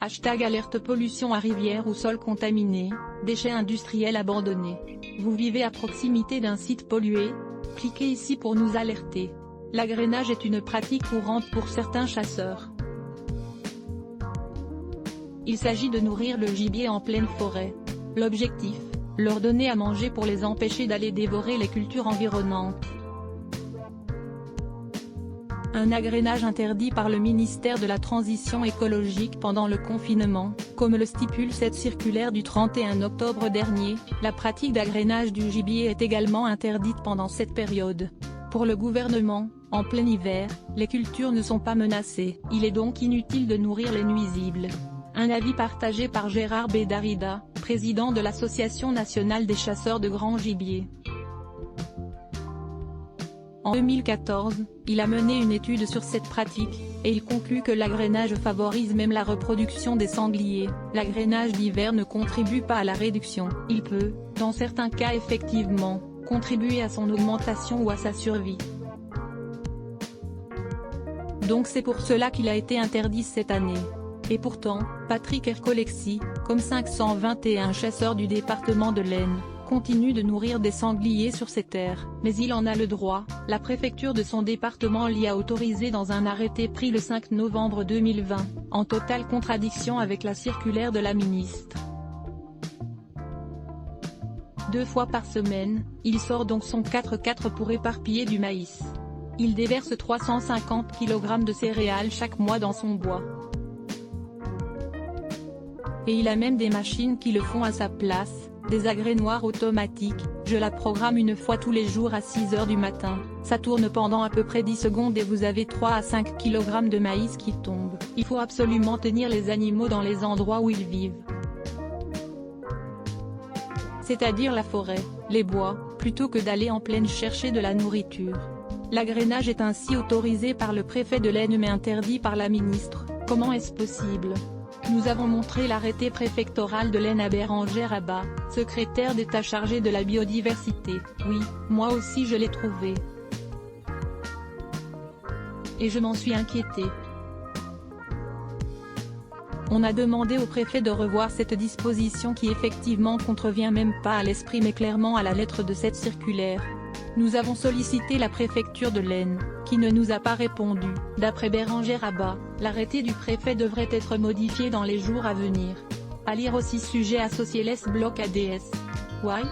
Alerte pollution à rivière ou sol contaminé, déchets industriels abandonnés. Vous vivez à proximité d'un site pollué? Cliquez ici pour nous alerter. L'agrainage est une pratique courante pour certains chasseurs. Il s'agit de nourrir le gibier en pleine forêt. L'objectif, leur donner à manger pour les empêcher d'aller dévorer les cultures environnantes. Un agrainage interdit par le ministère de la Transition écologique pendant le confinement, comme le stipule cette circulaire du 31 octobre dernier, la pratique d'agrainage du gibier est également interdite pendant cette période. Pour le gouvernement, en plein hiver, les cultures ne sont pas menacées, il est donc inutile de nourrir les nuisibles. Un avis partagé par Gérard Bédarida, président de l'Association nationale des chasseurs de grand gibier. En 2014, il a mené une étude sur cette pratique, et il conclut que l'agrainage favorise même la reproduction des sangliers. L'agrainage d'hiver ne contribue pas à la réduction, il peut, dans certains cas effectivement, contribuer à son augmentation ou à sa survie. Donc c'est pour cela qu'il a été interdit cette année. Et pourtant, Patrick Ercolexi, comme 521 chasseurs du département de l'Aisne, continue de nourrir des sangliers sur ses terres, mais il en a le droit. La préfecture de son département l'y a autorisé dans un arrêté pris le 5 novembre 2020, en totale contradiction avec la circulaire de la ministre. 2 fois par semaine, il sort donc son 4x4 pour éparpiller du maïs. Il déverse 350 kg de céréales chaque mois dans son bois. Et il a même des machines qui le font à sa place, des agrainoirs automatiques. Je la programme une fois tous les jours à 6 h du matin, ça tourne pendant à peu près 10 secondes et vous avez 3 à 5 kg de maïs qui tombent. Il faut absolument tenir les animaux dans les endroits où ils vivent. C'est-à-dire la forêt, les bois, plutôt que d'aller en plaine chercher de la nourriture. L'agrainage est ainsi autorisé par le préfet de l'Aisne mais interdit par la ministre. Comment est-ce possible ? Nous avons montré l'arrêté préfectoral de l'Aisne à Bérengère Abba, secrétaire d'État chargé de la biodiversité. Oui, moi aussi je l'ai trouvé. Et je m'en suis inquiétée. On a demandé au préfet de revoir cette disposition qui effectivement contrevient même pas à l'esprit mais clairement à la lettre de cette circulaire. Nous avons sollicité la préfecture de l'Aisne, qui ne nous a pas répondu. D'après Bérengère Abba, l'arrêté du préfet devrait être modifié dans les jours à venir. À lire aussi sujet associé les blocs ADS. Why ?